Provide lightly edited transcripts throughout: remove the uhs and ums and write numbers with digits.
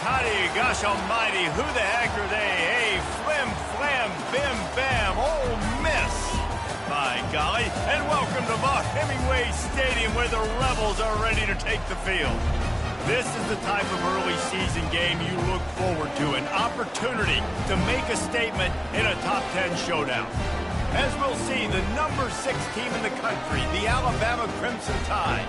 Toddy, gosh almighty, who the heck are they? Hey, flim, flam, bim, bam, Ole Miss. By golly, and welcome to Hemingway Stadium where the Rebels are ready to take the field. This is the type of early season game you look forward to, an opportunity to make a statement in a top 10 showdown. As we'll see, the number 6 team in the country, the Alabama Crimson Tide,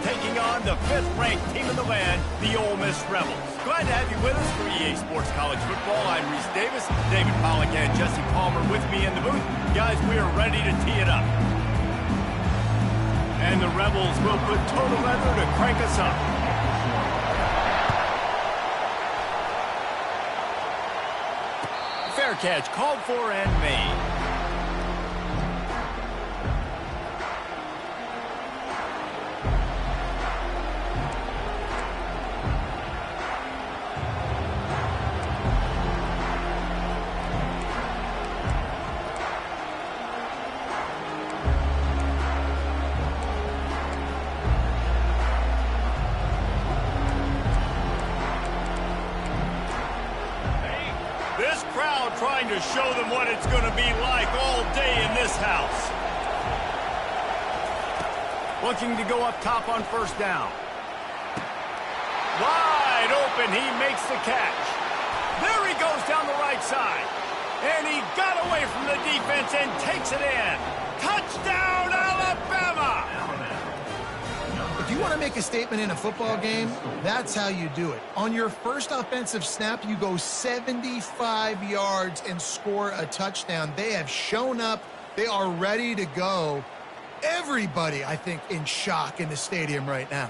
taking on the 5th-ranked team in the land, the Ole Miss Rebels. Glad to have you with us for EA Sports College Football. I'm Reese Davis, David Pollack and Jesse Palmer with me in the booth. Guys, we are ready to tee it up. And the Rebels will put total leather to crank us up. Fair catch called for and made. This crowd trying to show them what it's going to be like all day in this house. Looking to go up top on first down. Wide open, he makes the catch. There he goes down the right side. And he got away from the defense and takes it in. Touchdown, Alabama! If you want to make a statement in a football game, that's how you do it. On your first offensive snap, you go 75 yards and score a touchdown. They have shown up. They are ready to go. Everybody, I think, in shock in the stadium right now.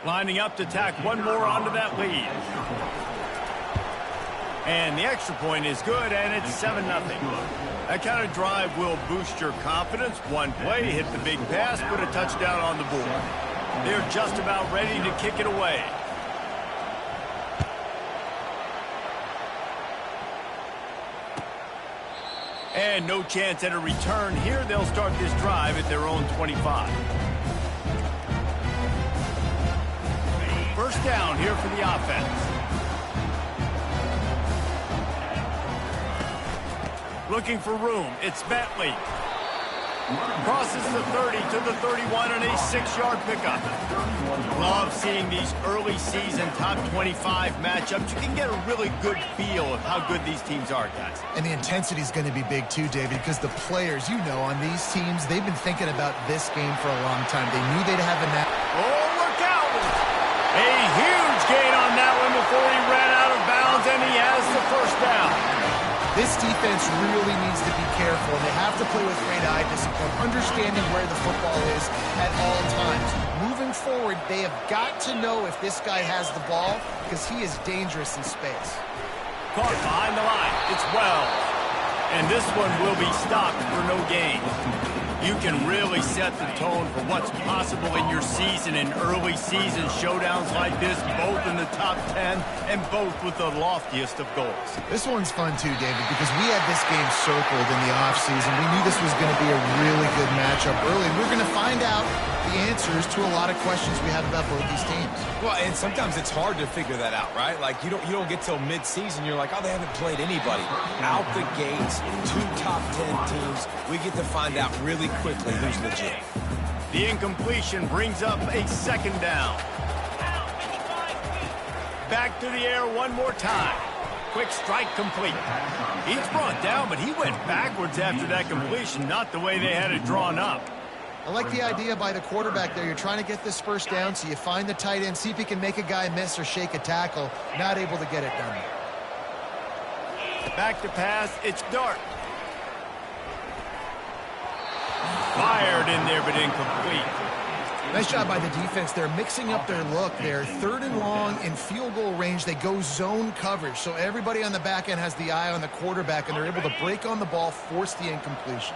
Lining up to tack one more onto that lead. And the extra point is good, and it's 7-0. That kind of drive will boost your confidence. One play, hit the big pass, put a touchdown on the board. They're just about ready to kick it away. And no chance at a return here. They'll start this drive at their own 25. First down here for the offense. Looking for room. It's Bentley. Crosses the 30 to the 31 and a 6-yard pickup. Love seeing these early season top 25 matchups. You can get a really good feel of how good these teams are, guys. And the intensity is going to be big too, David, because the players, you know, on these teams, they've been thinking about this game for a long time. They knew they'd have a match. Oh, look out! A huge gain on that one before he ran out of bounds, and he has the first down. This defense really needs to be careful, and they have to play with great eye discipline, understanding where the football is at all times. Moving forward, they have got to know if this guy has the ball, because he is dangerous in space. Caught behind the line. It's Wells. And this one will be stopped for no gain. You can really set the tone for what's possible in your season in early season showdowns like this, both in the top 10 and both with the loftiest of goals. This one's fun too, David, because we had this game circled in the offseason. We knew this was going to be a really good matchup early, and we're going to find out the answers to a lot of questions we have about both these teams. Well, and sometimes it's hard to figure that out, right? Like, you don't get till mid-season, you're like, oh, they haven't played anybody. Out the gates, 2 top 10 teams, we get to find out really quickly who's legit. The incompletion brings up a second down. Back to the air one more time. Quick strike complete. He's brought down, but he went backwards after that completion, not the way they had it drawn up. I like the idea by the quarterback there. You're trying to get this first down, so you find the tight end, see if he can make a guy miss or shake a tackle. Not able to get it done. Back to pass, it's Dart. Fired in there, but incomplete. Nice job by the defense. They're mixing up their look. They're 3rd and long in field goal range. They go zone coverage, so everybody on the back end has the eye on the quarterback, and they're able to break on the ball, force the incompletion.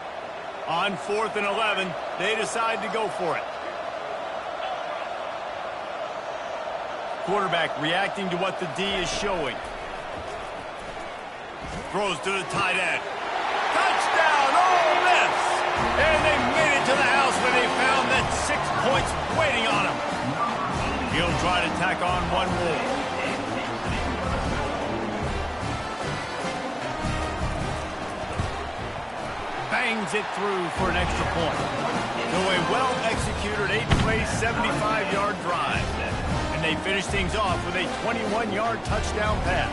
On 4th and 11, they decide to go for it. Quarterback reacting to what the D is showing. Throws to the tight end. Touchdown, Ole Miss! And they made it to the house when they found that 6 points waiting on them. The He'll try to tack on one more. Bangs it through for an extra point. So a well-executed 8-play, 75-yard drive. And they finish things off with a 21-yard touchdown pass.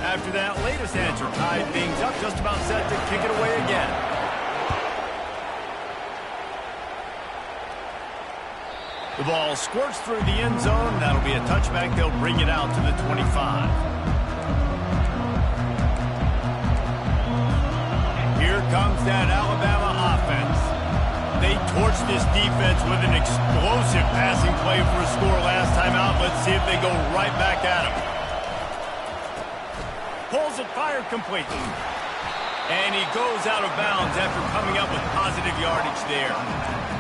After that latest answer tied things up, just about set to kick it away again. The ball squirts through the end zone. That'll be a touchback. They'll bring it out to the 25. Here comes that Alabama offense. They torched this defense with an explosive passing play for a score last time out. Let's see if they go right back at him. Pulls it, fired completely. And he goes out of bounds after coming up with positive yardage there.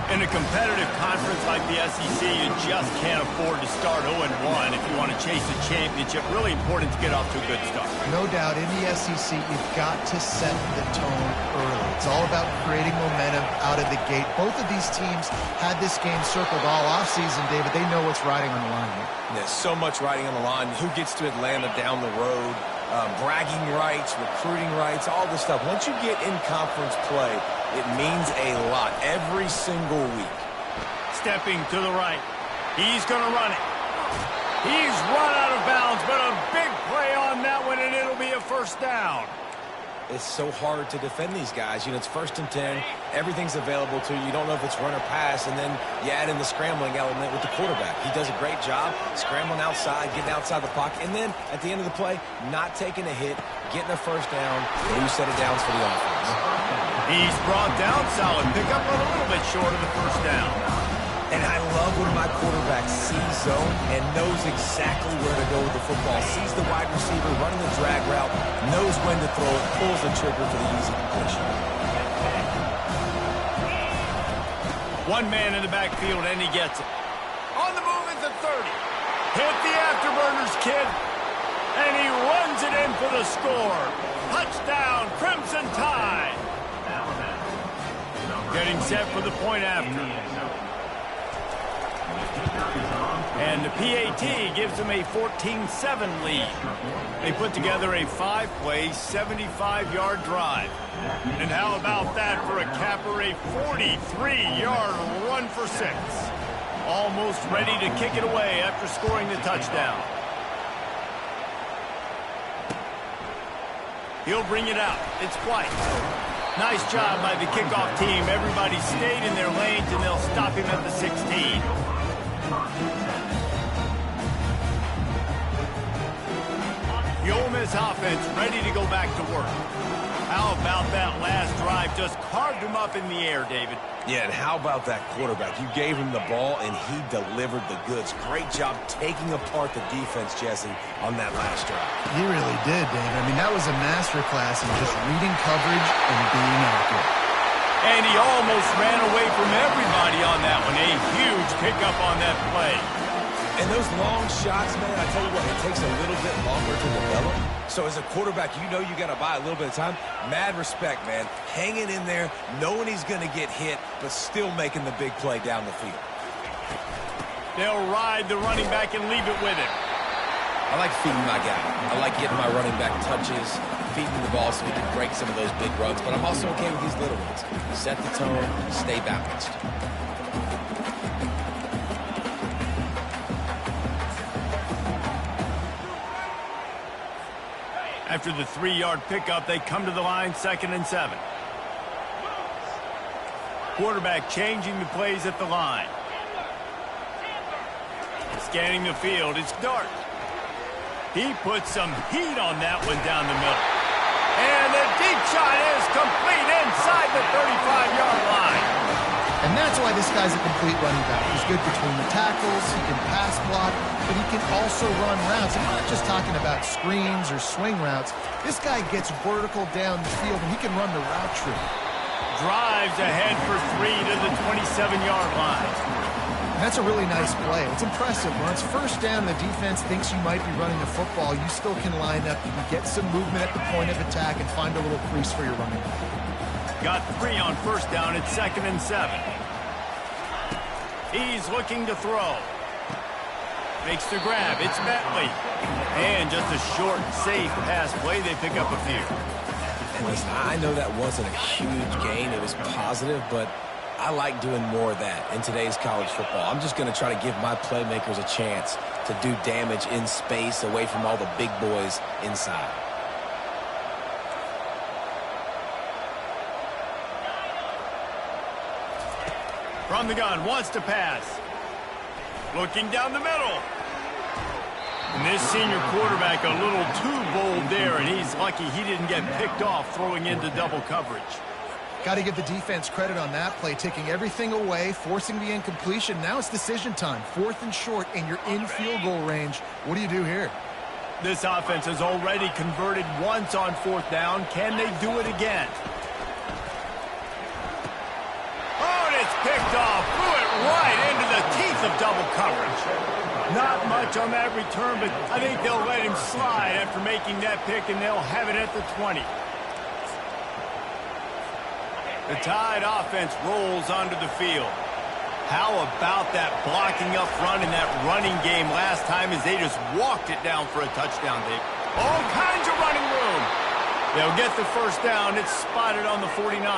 In a competitive conference like the SEC, you just can't afford to start 0-1 if you want to chase a championship. Really important to get off to a good start. No doubt, in the SEC, you've got to set the tone early. It's all about creating momentum out of the gate. Both of these teams had this game circled all offseason, David. They know what's riding on the line here. There's so much riding on the line. Who gets to Atlanta down the road? Bragging rights, recruiting rights, all this stuff. Once you get in conference play, it means a lot every single week. Stepping to the right. He's going to run it. He's run out of bounds, but a big play on that one, and it'll be a first down. It's so hard to defend these guys. You know, it's 1st and 10. Everything's available to you. You don't know if it's run or pass, and then you add in the scrambling element with the quarterback. He does a great job scrambling outside, getting outside the pocket, and then at the end of the play, not taking a hit, getting a first down, 3 set of downs for the offense. He's brought down, solid pickup, but a little bit short of the first down. And I love when my quarterback sees zone and knows exactly where to go with the football. Sees the wide receiver running the drag route, knows when to throw it, pulls the trigger for the easy completion. One man in the backfield, and he gets it. On the move at the 30. Hit the afterburners, kid. And he runs it in for the score. Touchdown, Crimson Tide. Getting set for the point after. And the PAT gives them a 14-7 lead. They put together a 5-play, 75-yard drive. And how about that for a capper, a 43-yard run for 6. Almost ready to kick it away after scoring the touchdown. He'll bring it out. It's White. Nice job by the kickoff team. Everybody stayed in their lanes, and they'll stop him at the 16. The Ole Miss offense ready to go back to work. How about that last drive? Just carved him up in the air, David. Yeah, and how about that quarterback? You gave him the ball, and he delivered the goods. Great job taking apart the defense, Jesse, on that last drive. He really did, David. I mean, that was a masterclass in just reading coverage and being accurate. And he almost ran away from everybody on that one. A huge pickup on that play. And those long shots, man, I tell you what, it takes a little bit longer to develop. So as a quarterback, you know you got to buy a little bit of time. Mad respect, man. Hanging in there, knowing he's going to get hit, but still making the big play down the field. They'll ride the running back and leave it with him. I like feeding my guy. I like getting my running back touches, feeding the ball so he can break some of those big runs. But I'm also okay with these little ones. Set the tone, stay balanced. After the 3-yard pickup, they come to the line, 2nd and 7. Quarterback changing the plays at the line. Scanning the field, it's Dart. He puts some heat on that one down the middle. And the deep shot is complete inside the 35-yard line. And that's why this guy's a complete running back. He's good between the tackles, he can pass block, but he can also run routes. I'm not just talking about screens or swing routes. This guy gets vertical down the field, and he can run the route tree. Drives ahead for 3 to the 27-yard line. And that's a really nice play. It's impressive. When it's first down and the defense thinks you might be running the football, you still can line up. You can get some movement at the point of attack and find a little crease for your running back. Got 3 on first down. It's 2nd and 7. He's looking to throw. Makes the grab. It's Bentley. And just a short, safe pass play. They pick up a few. And listen, I know that wasn't a huge gain. It was positive, but I like doing more of that in today's college football. I'm just going to try to give my playmakers a chance to do damage in space away from all the big boys inside. From the gun, wants to pass. Looking down the middle. And this senior quarterback a little too bold there, and he's lucky he didn't get picked off throwing into double coverage. Got to give the defense credit on that play, taking everything away, forcing the incompletion. Now it's decision time. 4th and short, and you're in field goal range. What do you do here? This offense has already converted once on 4th down. Can they do it again? Oh, and it's picked off. Blew it right into the teeth of double coverage. Not much on that return, but I think they'll let him slide after making that pick, and they'll have it at the 20. The Tide offense rolls onto the field. How about that blocking up front in that running game last time as they just walked it down for a touchdown, Dave? All kinds of running room. They'll get the first down. It's spotted on the 49.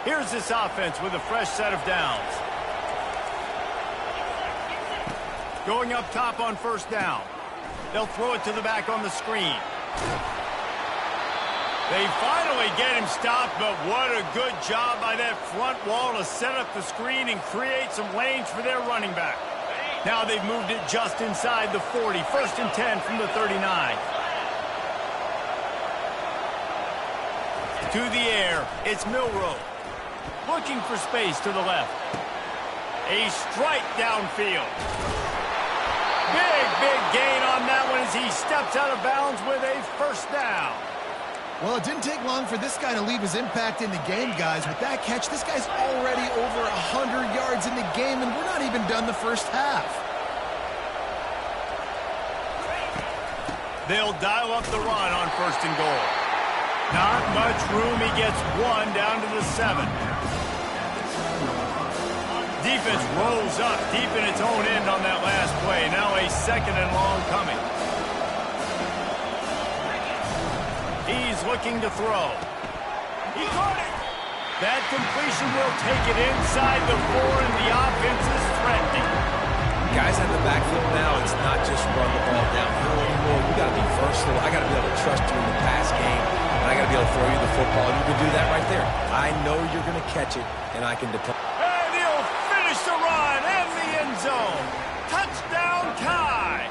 Here's this offense with a fresh set of downs. Going up top on first down. They'll throw it to the back on the screen. They finally get him stopped, but what a good job by that front wall to set up the screen and create some lanes for their running back. Now they've moved it just inside the 40. 1st and 10 from the 39. To the air, it's Milroe. Looking for space to the left. A strike downfield. Big gain on that one as he steps out of bounds with a first down. Well, it didn't take long for this guy to leave his impact in the game, guys. With that catch, this guy's already over 100 yards in the game, and we're not even done the first half. They'll dial up the run on 1st and goal. Not much room. He gets one down to the 7. Defense rolls up deep in its own end on that last play. Now a 2nd and long coming. He's looking to throw. He caught it. That completion will take it inside the 4, and the offense is threatening. Guys in the backfield now, it's not just run the ball downhill anymore. You got to be versatile. I got to be able to trust you in the pass game, and I got to be able to throw you the football. You can do that right there. I know you're going to catch it, and I can depend. And he'll finish the run and the end zone. Touchdown, Tide.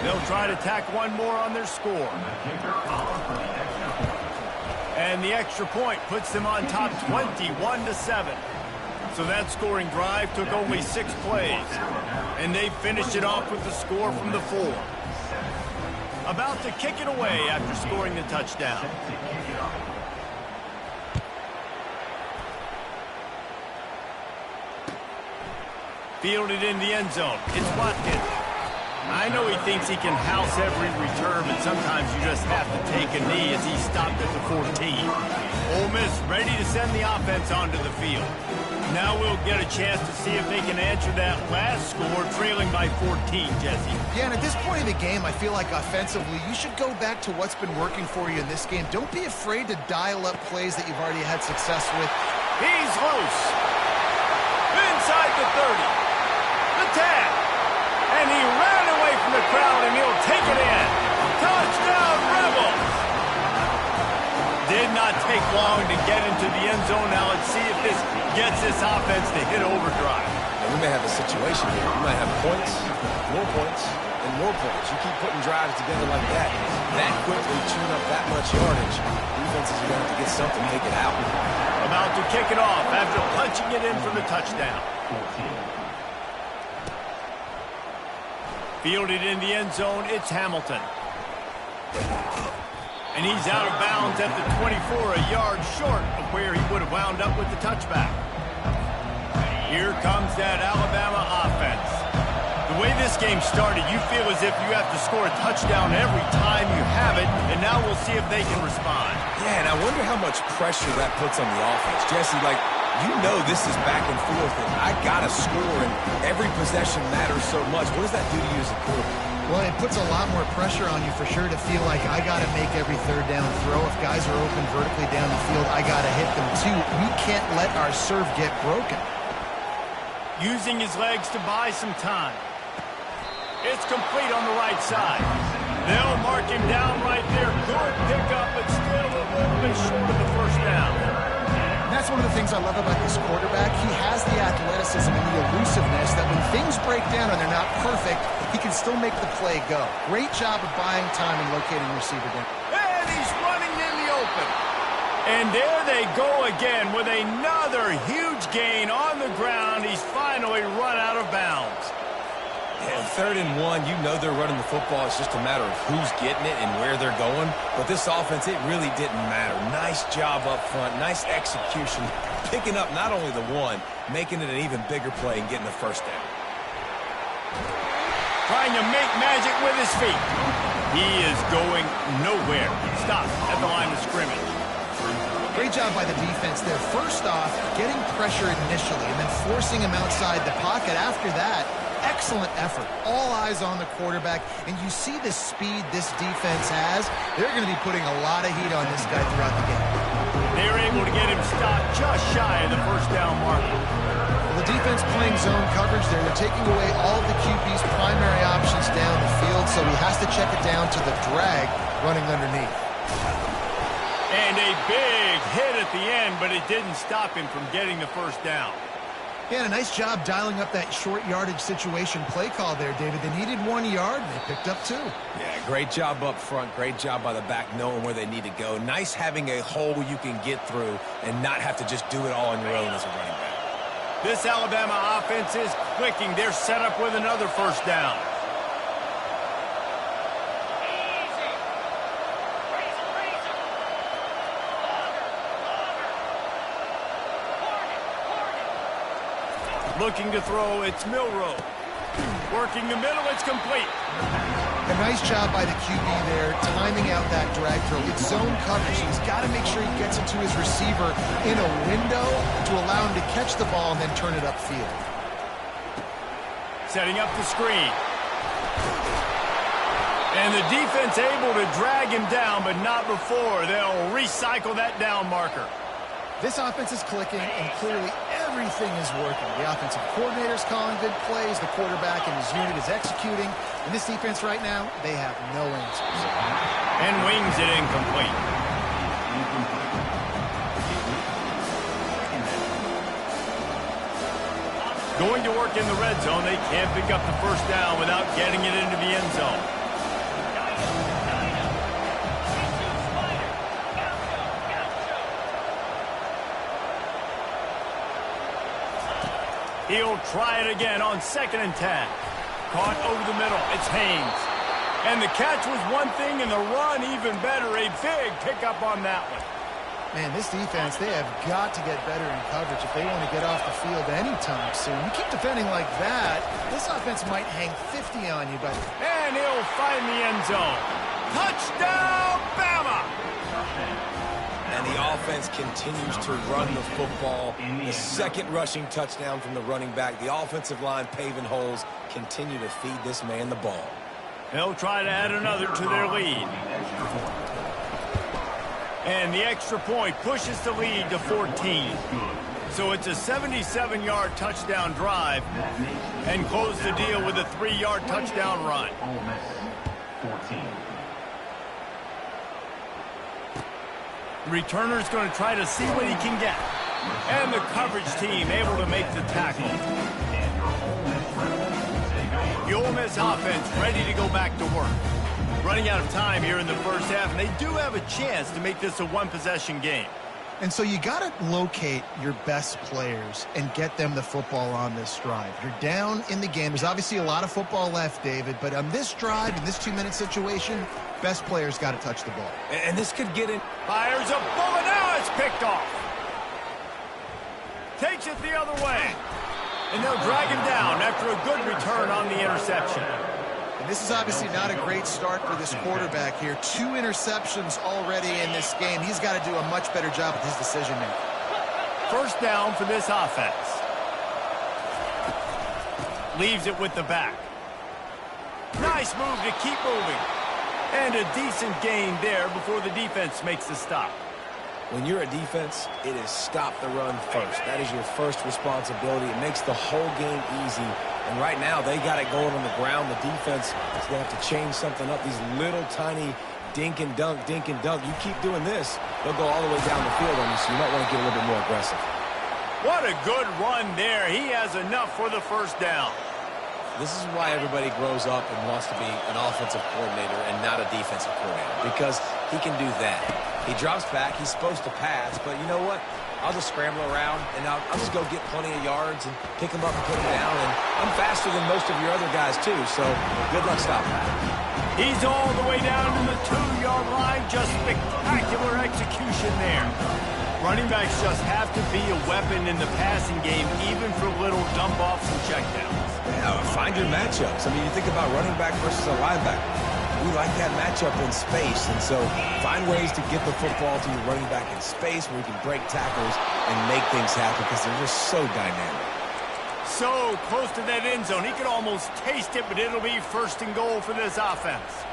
They'll try to tack one more on their score. And the extra point puts them on top 21-7. So that scoring drive took only 6 plays. And they finished it off with the score from the 4. About to kick it away after scoring the touchdown. Fielded in the end zone. It's Watkins. I know he thinks he can house every return, but sometimes you just have to take a knee as he stopped at the 14. Ole Miss ready to send the offense onto the field. Now we'll get a chance to see if they can answer that last score, trailing by 14, Jesse. Yeah, and at this point of the game, I feel like offensively, you should go back to what's been working for you in this game. Don't be afraid to dial up plays that you've already had success with. He's loose. Inside the 30. The tag. And he ran away from the crowd, and he'll take it in. Touchdown, Rebels! Did not take long to get into the end zone. Now let's see if this gets this offense to hit overdrive. And we may have a situation here. We might have points, and more points. You keep putting drives together like that quickly, chewing up that much yardage, defenses are going to have to get something to make it out. About to kick it off after punching it in for the touchdown. Fielded in the end zone, it's Hamilton. And he's out of bounds at the 24, a yard short of where he would have wound up with the touchback. Here comes that Alabama offense. The way this game started, you feel as if you have to score a touchdown every time you have it, and now we'll see if they can respond. Yeah, and I wonder how much pressure that puts on the offense. Jesse, like, you know this is back and forth, and I got to score, and every possession matters so much. What does that do to you as a quarterback? Well, it puts a lot more pressure on you for sure to feel like I got to make every third down throw. If guys are open vertically down the field, I got to hit them too. We can't let our serve get broken. Using his legs to buy some time. It's complete on the right side. They'll mark him down right there. Good pickup, but still a little bit short of the first down. And that's one of the things I love about this quarterback. He has the athleticism and the elusiveness that when things break down and they're not perfect, he can still make the play go. Great job of buying time and locating receiver down. And he's running in the open. And there they go again with another huge gain on the ground. He's finally run out of bounds. Yeah, 3rd and 1, you know they're running the football. It's just a matter of who's getting it and where they're going. But this offense, it really didn't matter. Nice job up front, nice execution, picking up not only the one, making it an even bigger play and getting the first down. Trying to make magic with his feet. He is going nowhere. Stop at the line of scrimmage. Great job by the defense there. First off, getting pressure initially and then forcing him outside the pocket. After that, excellent effort. All eyes on the quarterback, and you see the speed this defense has. They're going to be putting a lot of heat on this guy throughout the game. They're able to get him stopped just shy of the first down marker. Well, the defense playing zone coverage there. They're taking away all of the QB's primary options down the field, so he has to check it down to the drag running underneath. And a big hit at the end, but it didn't stop him from getting the first down. Yeah, and a nice job dialing up that short yardage situation play call there, David. They needed 1 yard, and they picked up 2. Yeah, great job up front. Great job by the back knowing where they need to go. Nice having a hole you can get through and not have to just do it all on your own as a running back. This Alabama offense is clicking. They're set up with another first down. Looking to throw, it's Milroe. Working the middle, it's complete. A nice job by the QB there, timing out that drag throw. It's zone coverage. He's got to make sure he gets it to his receiver in a window to allow him to catch the ball and then turn it upfield. Setting up the screen. And the defense able to drag him down, but not before. They'll recycle that down marker. This offense is clicking, and clearly everything is working. The offensive coordinator's calling good plays. The quarterback and his unit is executing. And this defense right now, they have no answers. And wings it incomplete. Going to work in the red zone. They can't pick up the first down without getting it into the end zone. He'll try it again on 2nd and 10. Caught over the middle. It's Haynes. And the catch was one thing, and the run even better. A big pickup on that one. Man, this defense, they have got to get better in coverage if they want to get off the field anytime soon. You keep defending like that, this offense might hang 50 on you, but... And he'll find the end zone. Touchdown, Bama! And the offense continues to run the football. The second rushing touchdown from the running back. The offensive line paving holes. Continue to feed this man the ball. They'll try to add another to their lead. And the extra point pushes the lead to 14. So it's a 77-yard touchdown drive and close the deal with a 3-yard touchdown run. The returner's going to try to see what he can get. And the coverage team able to make the tackle. The Ole Miss offense ready to go back to work. Running out of time here in the first half, and they do have a chance to make this a one-possession game. And so you got to locate your best players and get them the football on this drive. You're down in the game. There's obviously a lot of football left, David, but on this drive, in this 2-minute situation, best players got to touch the ball. And this could get in. Fires a bullet. Now it's picked off. Takes it the other way. And they'll drag him down after a good return on the interception. And this is obviously not a great start for this quarterback here. 2 interceptions already in this game. He's got to do a much better job with his decision-making. First down for this offense. Leaves it with the back. Nice move to keep moving. And a decent gain there before the defense makes the stop. When you're a defense, it is stop the run first. That is your first responsibility. It makes the whole game easy. And right now, they got it going on the ground. The defense is going to have to change something up. These little tiny dink and dunk, dink and dunk. You keep doing this, they'll go all the way down the field on you, so you might want to get a little bit more aggressive. What a good run there. He has enough for the first down. This is why everybody grows up and wants to be an offensive coordinator and not a defensive coordinator, because he can do that. He drops back. He's supposed to pass, but you know what? I'll just scramble around, and I'll just go get plenty of yards and pick him up and put him down. And I'm faster than most of your other guys, too, so good luck stopping him. He's all the way down to the 2-yard line. Just spectacular execution there. Running backs just have to be a weapon in the passing game, even for little dump-offs and checkdowns. Yeah, find your matchups. I mean, you think about running back versus a linebacker. We like that matchup in space, and so find ways to get the football to your running back in space where you can break tackles and make things happen because they're just so dynamic. So close to that end zone. He could almost taste it, but it'll be first and goal for this offense.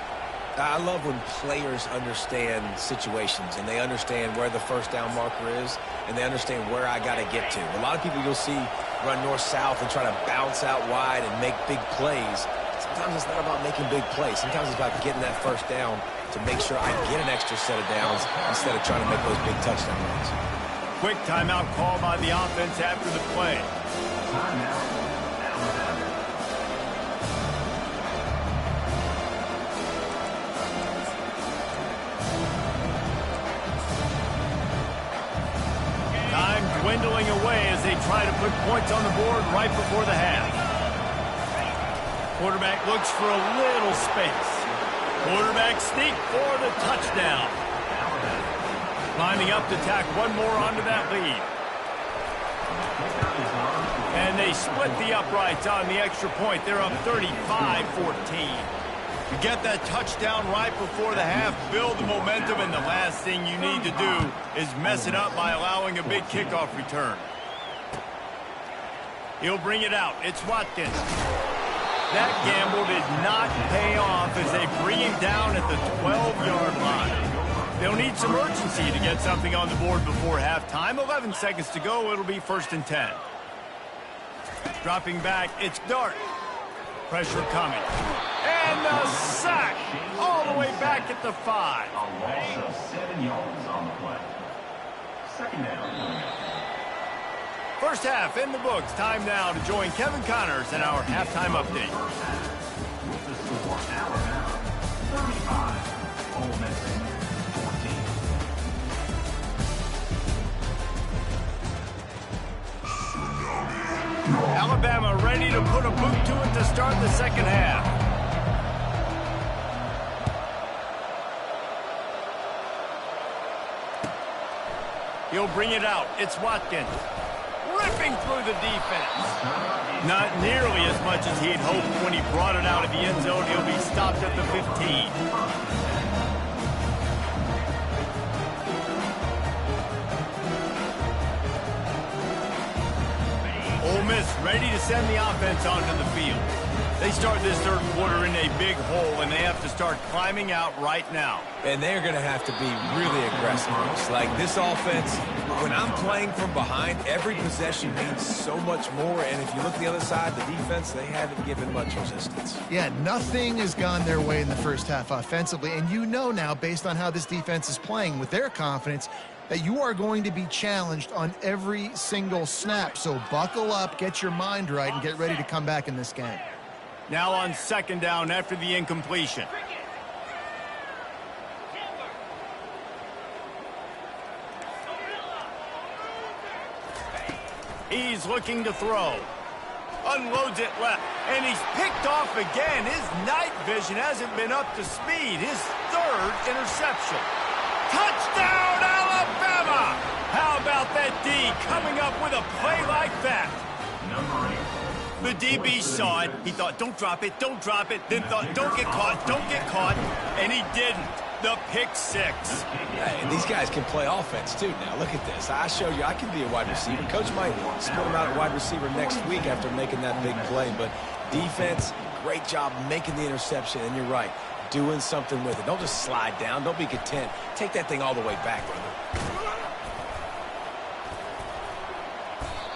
I love when players understand situations and they understand where the first down marker is and they understand where I got to get to. A lot of people you'll see run north-south and try to bounce out wide and make big plays. Sometimes it's not about making big plays. Sometimes it's about getting that first down to make sure I get an extra set of downs instead of trying to make those big touchdown runs. Quick timeout call by the offense after the play. Time dwindling away as they try to put points on the board right before the half. Quarterback looks for a little space. Quarterback sneak for the touchdown. Lining up to tack one more onto that lead. And they split the uprights on the extra point. They're up 35-14. You get that touchdown right before the half, build the momentum, and the last thing you need to do is mess it up by allowing a big kickoff return. He'll bring it out. It's Watkins. That gamble did not pay off as they bring him down at the 12-yard line. They'll need some urgency to get something on the board before halftime. 11 seconds to go. It'll be 1st and 10. Dropping back, it's Dart. Pressure coming. And the sack all the way back at the 5. A loss of 7 yards on the play. 2nd down. First half in the books. Time now to join Kevin Connors in our halftime update. With the score, Alabama 35, Ole Miss 14. Alabama ready to put a boot to it to start the second half. He'll bring it out. It's Watkins. Ripping through the defense. Not nearly as much as he'd hoped when he brought it out of the end zone. He'll be stopped at the 15. Ole Miss ready to send the offense onto the field. They start this third quarter in a big hole, and they have to start climbing out right now. And they're going to have to be really aggressive. It's like this offense, when I'm playing from behind, every possession means so much more. And if you look at the other side, the defense, they haven't given much resistance. Yeah, nothing has gone their way in the first half offensively. And you know now, based on how this defense is playing with their confidence, that you are going to be challenged on every single snap. So buckle up, get your mind right, and get ready to come back in this game. Now on 2nd down after the incompletion. He's looking to throw. Unloads it left, and he's picked off again. His night vision hasn't been up to speed. His third interception. Touchdown, Alabama! How about that D coming up with a play like that? The DB saw it. He thought, don't drop it, don't drop it. Then thought, don't get caught, and he didn't. The pick six. Hey, and these guys can play offense, too. Now, look at this. I show you I can be a wide receiver. Coach might split him out at wide receiver next week after making that big play. But defense, great job making the interception. And you're right, doing something with it. Don't just slide down. Don't be content. Take that thing all the way back, brother.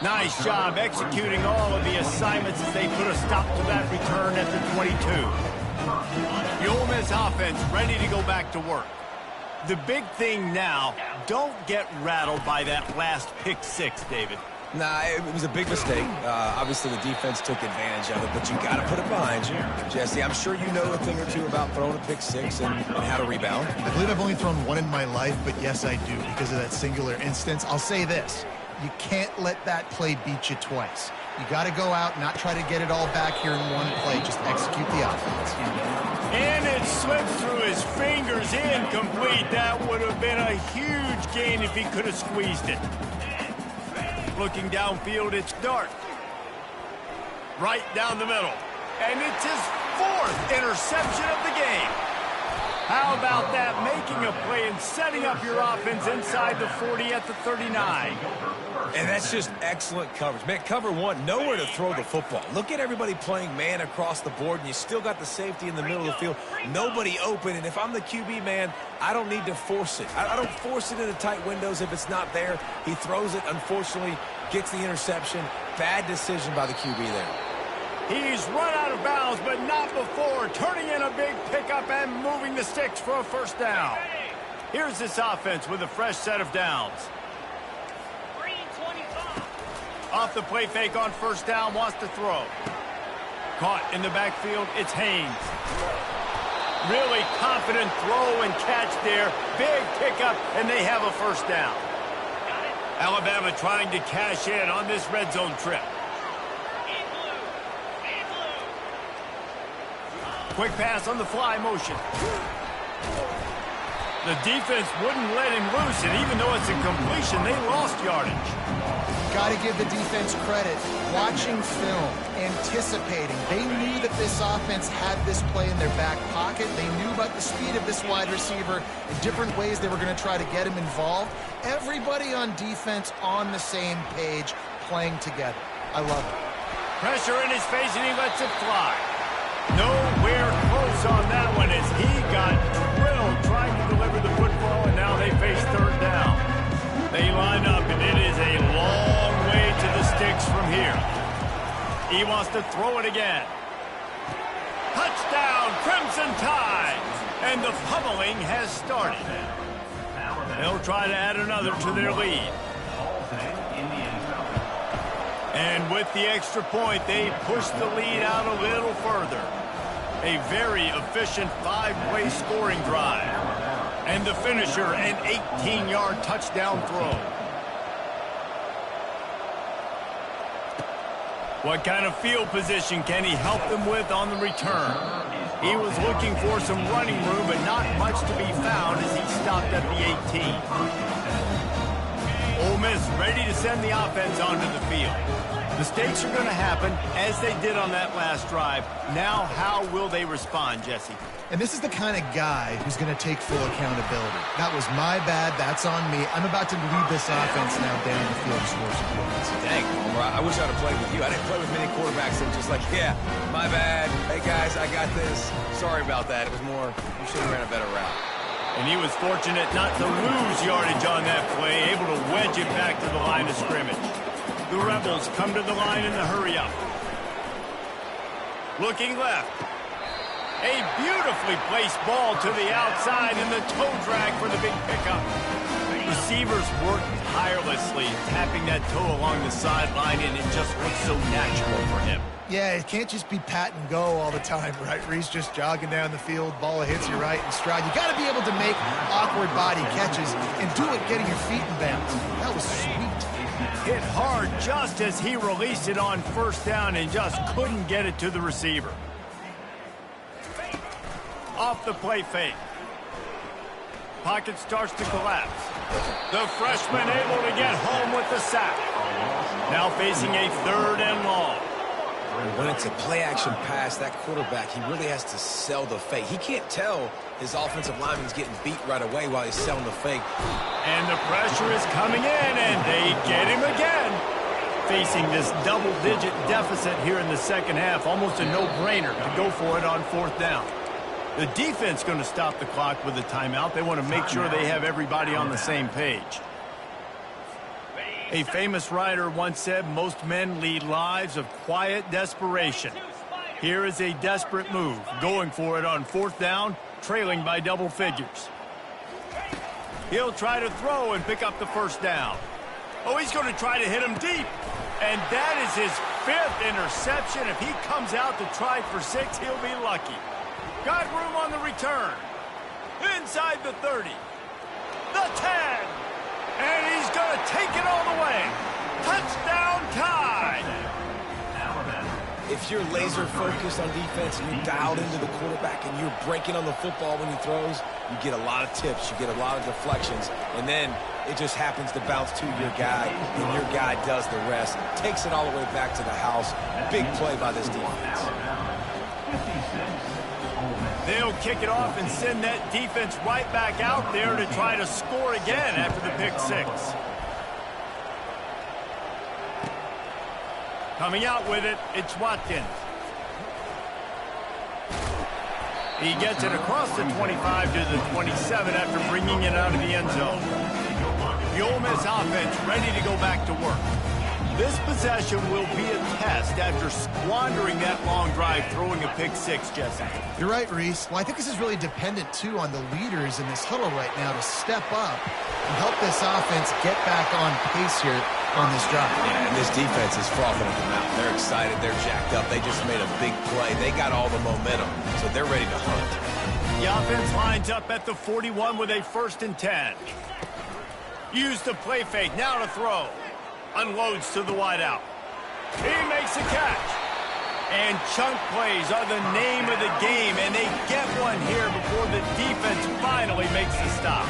Nice job executing all of the assignments as they put a stop to that return at the 22. The Ole Miss offense ready to go back to work. The big thing now, don't get rattled by that last pick six, David. Nah, it was a big mistake. Obviously, the defense took advantage of it, but you got to put it behind you. Jesse, I'm sure you know a thing or two about throwing a pick six and how to rebound. I believe I've only thrown one in my life, but yes, I do because of that singular instance. I'll say this. You can't let that play beat you twice. You got to go out, not try to get it all back here in one play. Just execute the offense. And it slips through his fingers, incomplete. That would have been a huge gain if he could have squeezed it. Looking downfield, it's Dart. Right down the middle. And it's his fourth interception of the game. How about that? Making a play and setting up your offense inside the 40 at the 39. And that's just excellent coverage. Man, cover one, nowhere to throw the football. Look at everybody playing man across the board, and you still got the safety in the middle of the field. Nobody open, and if I'm the QB, man, I don't need to force it. I don't force it into tight windows if it's not there. He throws it, unfortunately, gets the interception. Bad decision by the QB there. He's run out of bounds, but not before. Turning in a big pickup and moving the sticks for a first down. Here's this offense with a fresh set of downs. Off the play fake on first down, wants to throw. Caught in the backfield, it's Haynes. Really confident throw and catch there. Big pickup, and they have a first down. Alabama trying to cash in on this red zone trip. Quick pass on the fly motion. The defense wouldn't let him loose, and even though it's a completion, they lost yardage. Got to give the defense credit. Watching film, anticipating. They knew that this offense had this play in their back pocket. They knew about the speed of this wide receiver in different ways they were going to try to get him involved. Everybody on defense on the same page, playing together. I love it. Pressure in his face, and he lets it fly. Nowhere close on that one as he got drilled trying to deliver the football, and now they face third down. They line up, and it is a long way to the sticks from here. He wants to throw it again. Touchdown, Crimson Tide! And the pummeling has started. They'll try to add another to their lead. And with the extra point, they push the lead out a little further. A very efficient five-play scoring drive. And the finisher, an 18-yard touchdown throw. What kind of field position can he help them with on the return? He was looking for some running room, but not much to be found as he stopped at the 18. Ole Miss ready to send the offense onto the field. Mistakes are going to happen, as they did on that last drive. Now, how will they respond, Jesse? And this is the kind of guy who's going to take full accountability. That was my bad. That's on me. I'm about to lead this offense now down the field to score some points. Dang, Homer, I wish I'd have played with you. I didn't play with many quarterbacks that were just like, yeah, my bad. Hey, guys, I got this. Sorry about that. It was more, you should have ran a better route. And he was fortunate not to lose yardage on that play, able to wedge it back to the line of scrimmage. The Rebels come to the line in the hurry-up. Looking left. A beautifully placed ball to the outside and the toe drag for the big pickup. Receivers work tirelessly, tapping that toe along the sideline, and it just looks so natural for him. Yeah, it can't just be pat and go all the time, right? Reese just jogging down the field, ball hits you right in stride. You got to be able to make awkward body catches and do it getting your feet in bounds. That was sweet. Hit hard just as he released it on first down and just couldn't get it to the receiver. Off the play fake. Pocket starts to collapse. The freshman able to get home with the sack. Now facing a 3rd and long. When it's a play-action pass, that quarterback, he really has to sell the fake. He can't tell his offensive lineman's getting beat right away while he's selling the fake. And the pressure is coming in, and they get him again. Facing this double-digit deficit here in the second half, almost a no-brainer to go for it on 4th down. The defense going to stop the clock with a timeout. They want to make sure they have everybody on the same page. A famous writer once said, most men lead lives of quiet desperation. Here is a desperate move, going for it on 4th down, trailing by double figures. He'll try to throw and pick up the first down. Oh, he's going to try to hit him deep. And that is his 5th interception. If he comes out to try for 6, he'll be lucky. Got room on the return. Inside the 30. The 10. And he's going to take it all the way. Touchdown Tide. If you're laser focused on defense and you're dialed into the quarterback and you're breaking on the football when he throws, you get a lot of tips, you get a lot of deflections, and then it just happens to bounce to your guy, and your guy does the rest, takes it all the way back to the house. Big play by this defense. They'll kick it off and send that defense right back out there to try to score again after the pick 6. Coming out with it, it's Watkins. He gets it across the 25 to the 27 after bringing it out of the end zone. The Ole Miss offense ready to go back to work. This possession will be a test after squandering that long drive, throwing a pick 6, Jesse. You're right, Reese. Well, I think this is really dependent, too, on the leaders in this huddle right now to step up and help this offense get back on pace here on this drive. Yeah, and this defense is frothing at the mouth. They're excited. They're jacked up. They just made a big play. They got all the momentum, so they're ready to hunt. The offense lines up at the 41 with a 1st and 10. Use the play fake. Now to throw. Unloads to the wideout. He makes a catch. And chunk plays are the name of the game, and they get one here before the defense finally makes the stop.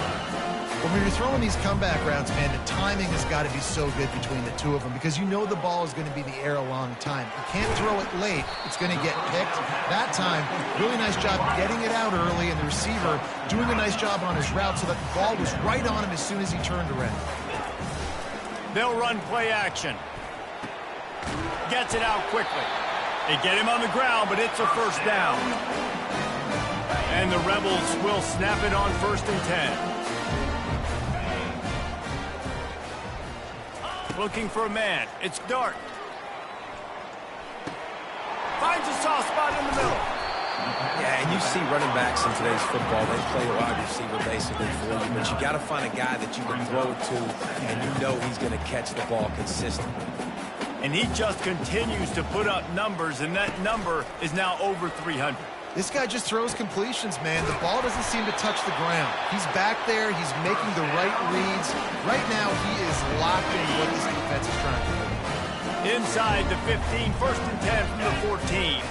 When you're throwing these comeback routes, man, the timing has got to be so good between the two of them because you know the ball is going to be in the air a long time. You can't throw it late. It's going to get picked. That time, really nice job getting it out early, and the receiver doing a nice job on his route so that the ball was right on him as soon as he turned around. They'll run play action. Gets it out quickly. They get him on the ground, but it's a 1st down. And the Rebels will snap it on 1st and 10. Looking for a man. It's Dart. Finds a soft spot in the middle. Yeah, and you see running backs in today's football, they play a wide receiver basically for you, but you got to find a guy that you can throw it to, and you know he's going to catch the ball consistently. And he just continues to put up numbers, and that number is now over 300. This guy just throws completions, man. The ball doesn't seem to touch the ground. He's back there. He's making the right reads. Right now, he is locked into what this defense is trying to do. Inside the 15, 1st and 10 from the 14.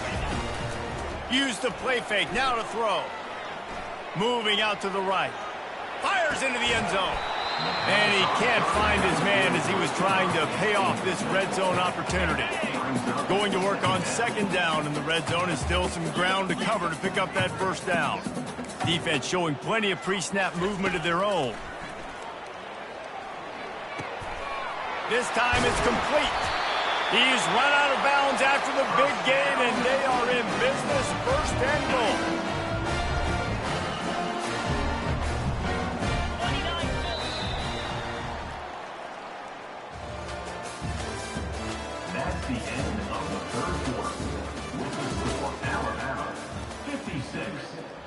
Use the play fake, now to throw. Moving out to the right. Fires into the end zone. And he can't find his man as he was trying to pay off this red zone opportunity. Going to work on 2nd down in the red zone, and still some ground to cover to pick up that 1st down. Defense showing plenty of pre-snap movement of their own. This time it's complete. He's run out of bounds after the big game, and they are in business, 1st and goal. That's the end of the 3rd quarter. With the score, Alabama 56,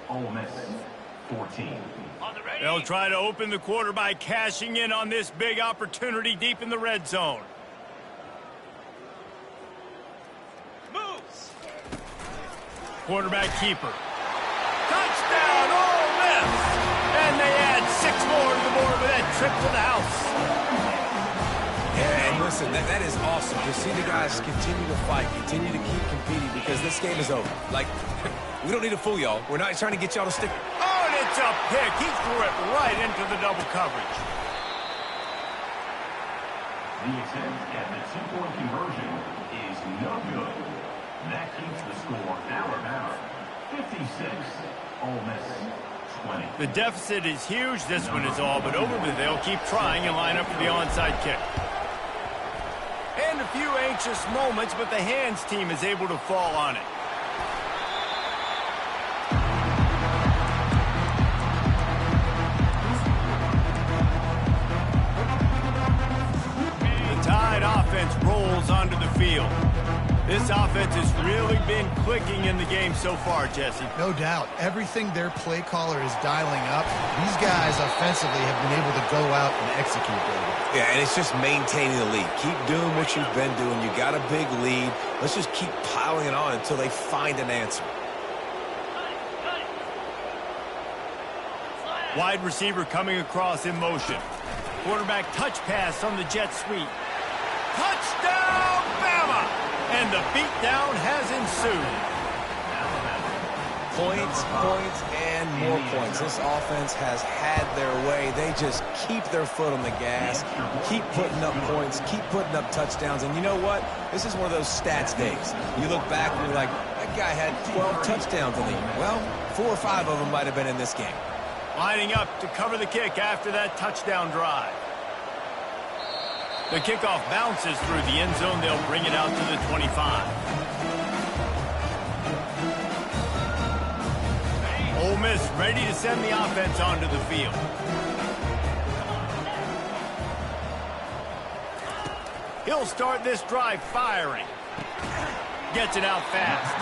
Ole Miss 14. They'll try to open the quarter by cashing in on this big opportunity deep in the red zone. Quarterback keeper. Touchdown, Ole Miss! And they add 6 more to the board with that trip to the house. Yeah, Listen, that is awesome to see the guys continue to fight, continue to keep competing, because this game is over. Like, we don't need to fool y'all. We're not trying to get y'all to stick. Oh, and it's a pick. He threw it right into the double coverage. The attempt at the two-point conversion is no good. That keeps the score Alabama 56, Ole Miss 20. The deficit is huge. This one is all but over, but they'll keep trying and line up for the onside kick. And a few anxious moments, but the hands team is able to fall on it. Tide offense rolls onto the field. This offense has really been clicking in the game so far, Jesse. No doubt. Everything their play caller is dialing up, these guys offensively have been able to go out and execute, David. Yeah, and it's just maintaining the lead. Keep doing what you've been doing. You got a big lead. Let's just keep piling it on until they find an answer. Wide receiver coming across in motion. Quarterback touch pass on the jet sweep. Touchdown, Bama! And the beatdown has ensued. Points, points, and more points. This offense has had their way. They just keep their foot on the gas, keep putting up points, keep putting up touchdowns. And you know what? This is one of those stats days. You look back and you're like, that guy had 12 touchdowns in the year. Well, 4 or 5 of them might have been in this game. Lining up to cover the kick after that touchdown drive. The kickoff bounces through the end zone. They'll bring it out to the 25. Ole Miss ready to send the offense onto the field. He'll start this drive firing. Gets it out fast.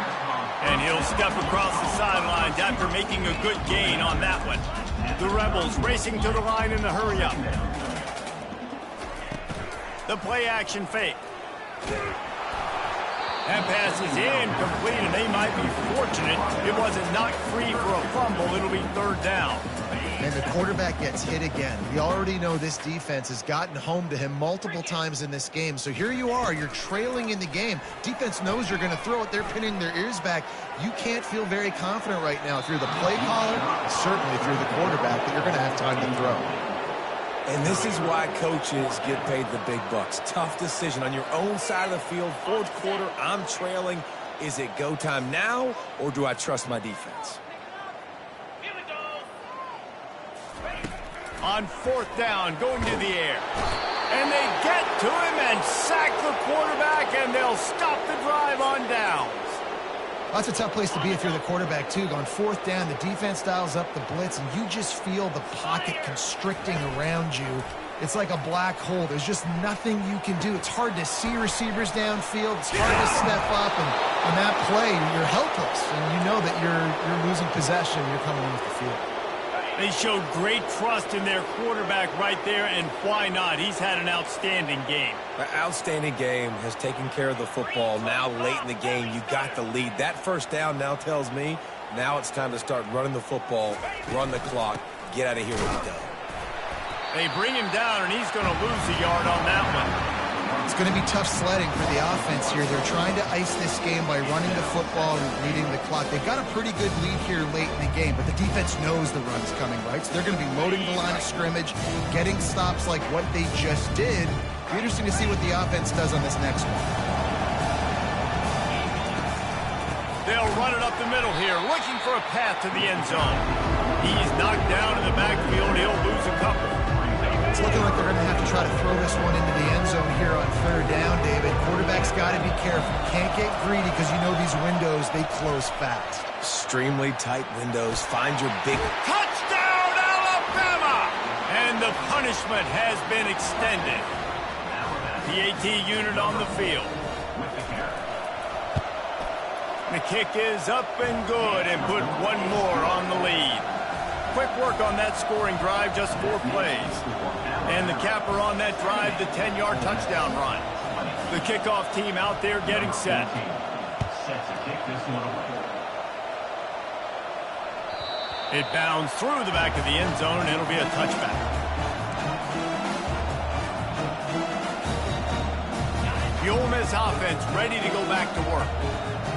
And he'll step across the sidelines after making a good gain on that one. The Rebels racing to the line in the hurry-up. The play-action fake. That pass is incomplete, and they might be fortunate it wasn't knocked free for a fumble. It'll be third down. And the quarterback gets hit again. We already know this defense has gotten home to him multiple times in this game. So here you are. You're trailing in the game. Defense knows you're going to throw it. They're pinning their ears back. You can't feel very confident right now if you're the play caller, certainly if you're the quarterback, that you're going to have time to throw. And this is why coaches get paid the big bucks. Tough decision on your own side of the field. Fourth quarter, I'm trailing. Is it go time now, or do I trust my defense? On fourth down, going to the air. And they get to him and sack the quarterback, and they'll stop the drive on downs. That's a tough place to be if you're the quarterback, too. On fourth down, the defense dials up the blitz, and you just feel the pocket constricting around you. It's like a black hole. There's just nothing you can do. It's hard to see receivers downfield. It's hard to step up, and on that play, you're helpless, and you know that you're losing possession. You're coming off the field. They showed great trust in their quarterback right there, and why not? He's had an outstanding game. An outstanding game, has taken care of the football. Now late in the game, you got the lead. That first down now tells me now it's time to start running the football, run the clock, get out of here with the dub. They bring him down, and he's going to lose a yard on that one. It's going to be tough sledding for the offense here. They're trying to ice this game by running the football and leading the clock. They've got a pretty good lead here late in the game, but the defense knows the run's coming, right? So they're going to be loading the line of scrimmage, getting stops like what they just did. It'll be interesting to see what the offense does on this next one. They'll run it up the middle here, looking for a path to the end zone. He's knocked down in the backfield. He'll lose a couple. It's looking like they're going to have to try to throw this one into the end zone here on third down, David. Quarterback's got to be careful. Can't get greedy because you know these windows, they close fast. Extremely tight windows. Find your big... Touchdown, Alabama! And the punishment has been extended. PAT unit on the field. The kick is up and good, and put one more on the lead. Quick work on that scoring drive, just 4 plays. And the capper on that drive, the 10-yard touchdown run. The kickoff team out there getting set. It bounds through the back of the end zone, and it'll be a touchback. Alabama's offense ready to go back to work.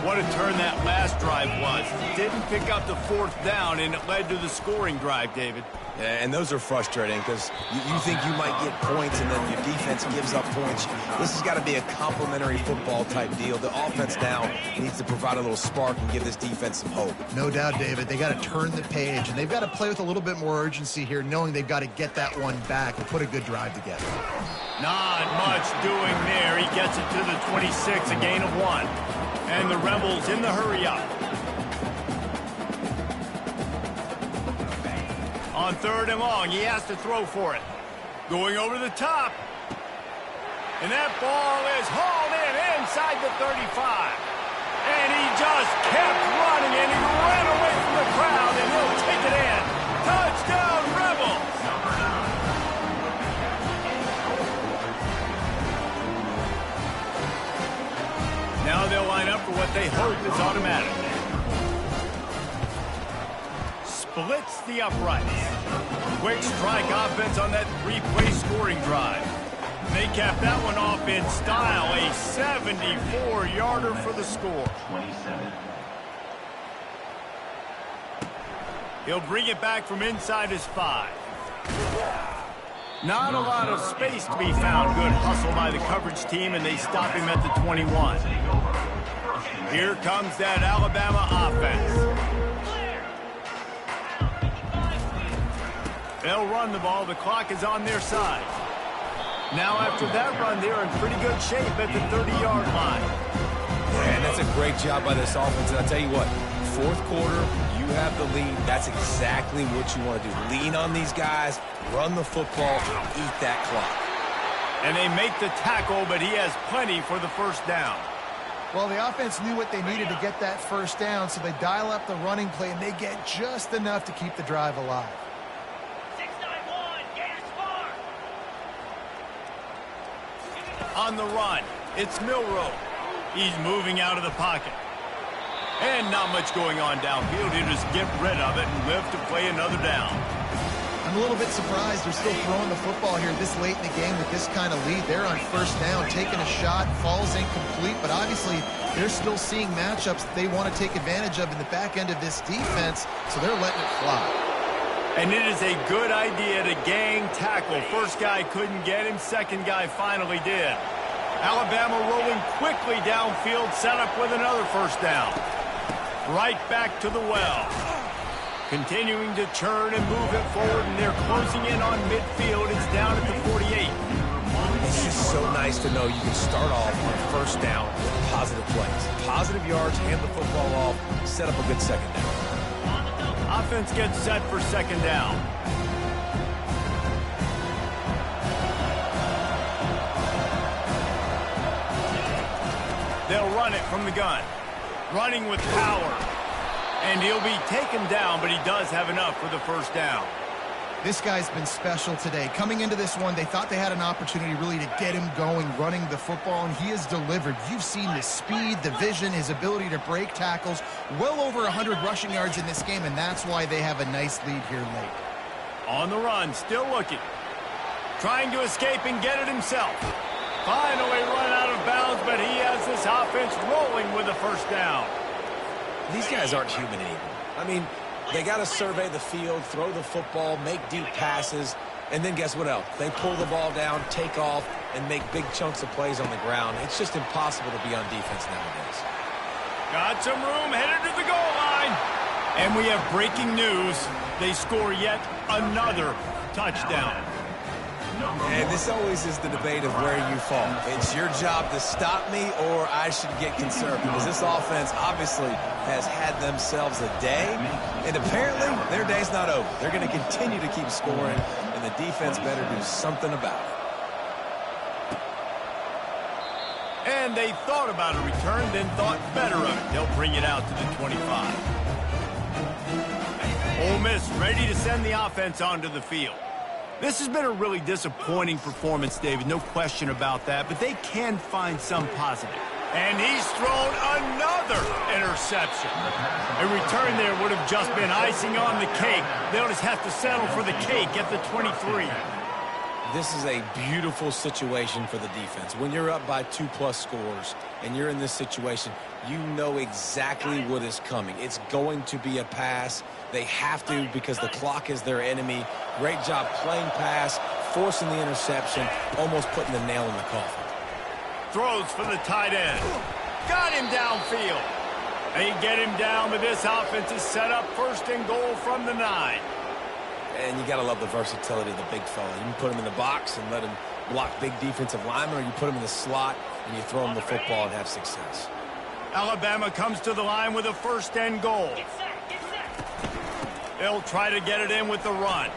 What a turn that last drive was. Didn't pick up the fourth down, and it led to the scoring drive, David. Yeah, and those are frustrating because you think you might get points and then your defense gives up points. This has got to be a complementary football type deal. The offense now needs to provide a little spark and give this defense some hope. No doubt, David. They got to turn the page, and they've got to play with a little bit more urgency here, knowing they've got to get that one back and put a good drive together. Not much doing there. He gets it to the 26, a gain of 1. And the Rebels in the hurry-up. On 3rd and long, he has to throw for it. Going over the top. And that ball is hauled in inside the 35. And he just kept running, and he ran away from the crowd, and he'll take it in. Touchdown, Rebels! Now they'll line up for what they hope is automatic. Splits the uprights. Quick strike offense on that 3-play scoring drive. They cap that one off in style. A 74-yarder for the score. 27. He'll bring it back from inside his 5. Not a lot of space to be found. Good hustle by the coverage team, and they stop him at the 21. Here comes that Alabama offense. They'll run the ball. The clock is on their side. Now after that run, they're in pretty good shape at the 30-yard line. Yeah, and that's a great job by this offense. And I'll tell you what, 4th quarter, you have the lead. That's exactly what you want to do. Lean on these guys, run the football, eat that clock. And they make the tackle, but he has plenty for the first down. Well, the offense knew what they needed to get that first down, so they dial up the running play, and they get just enough to keep the drive alive. 691, Gaspar! On the run, it's Milroe. He's moving out of the pocket. And not much going on downfield. He'll just get rid of it and live to play another down. I'm a little bit surprised they're still throwing the football here this late in the game with this kind of lead. They're on first down, taking a shot, falls incomplete, but obviously they're still seeing matchups that they want to take advantage of in the back end of this defense, so they're letting it fly. And it is a good idea to gang tackle. First guy couldn't get him, second guy finally did. Alabama rolling quickly downfield, set up with another first down. Right back to the well. Continuing to churn and move it forward, and they're closing in on midfield. It's down at the 48. It's just so nice to know you can start off on first down with positive plays. Positive yards, hand the football off, set up a good second down. Offense gets set for second down. They'll run it from the gun. Running with power. And he'll be taken down, but he does have enough for the first down. This guy's been special today. Coming into this one, they thought they had an opportunity really to get him going, running the football, and he has delivered. You've seen the speed, the vision, his ability to break tackles. Well over 100 rushing yards in this game, and that's why they have a nice lead here late. On the run, still looking. Trying to escape and get it himself. Finally run out of bounds, but he has this offense rolling with a first down. These guys aren't human anymore. I mean, they got to survey the field, throw the football, make deep passes, and then guess what else? They pull the ball down, take off, and make big chunks of plays on the ground. It's just impossible to be on defense nowadays. Got some room, headed to the goal line. And we have breaking news. They score yet another touchdown. And this always is the debate of where you fall. It's your job to stop me, or I should get conservative. Because this offense obviously has had themselves a day, and apparently their day's not over. They're going to continue to keep scoring, and the defense better do something about it. And they thought about a return, then thought better of it. They'll bring it out to the 25. Ole Miss ready to send the offense onto the field. This has been a really disappointing performance, David, no question about that, but they can find some positive. And he's thrown another interception. A return there would have just been icing on the cake. They'll just have to settle for the cake at the 23. This is a beautiful situation for the defense. When you're up by 2+ scores and you're in this situation, you know exactly what is coming. It's going to be a pass. They have to because the clock is their enemy. Great job playing pass, forcing the interception, almost putting the nail in the coffin. Throws for the tight end. Got him downfield. They get him down, but this offense is set up 1st and goal from the 9. And you got to love the versatility of the big fella. You can put him in the box and let him block big defensive linemen, or you put him in the slot and you throw him the football and have success. Alabama comes to the line with a 1st and goal. They'll try to get it in with the run.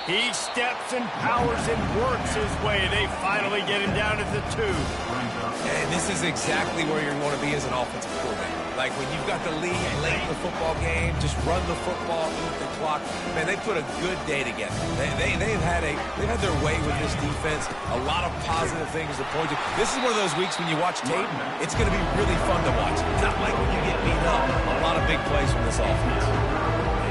He steps and powers and works his way. They finally get him down at the 2. And this is exactly where you want to be as an offensive coordinator. Like when you've got the lead late in the football game, just run the football, eat the clock. Man, they put a good day together. They've had their way with this defense. A lot of positive things to point to. This is one of those weeks when you watch tape, it's going to be really fun to watch. Not like when you get beat up. A lot of big plays from this offense.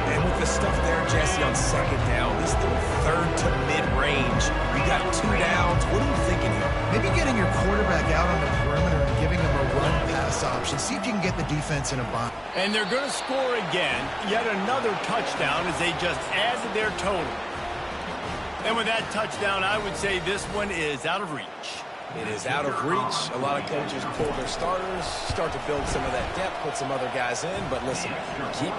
And with the stuff there, Jesse, on 2nd down, this is the 3rd to mid-range. You got 2 downs. What are you thinking here? Maybe getting your quarterback out on the perimeter and giving him a run-pass option. See if you can get the defense in a bind. And they're going to score again. Yet another touchdown as they just add to their total. And with that touchdown, I would say this one is out of reach. It is out of reach. A lot of coaches pull their starters, start to build some of that depth, put some other guys in. But listen, keep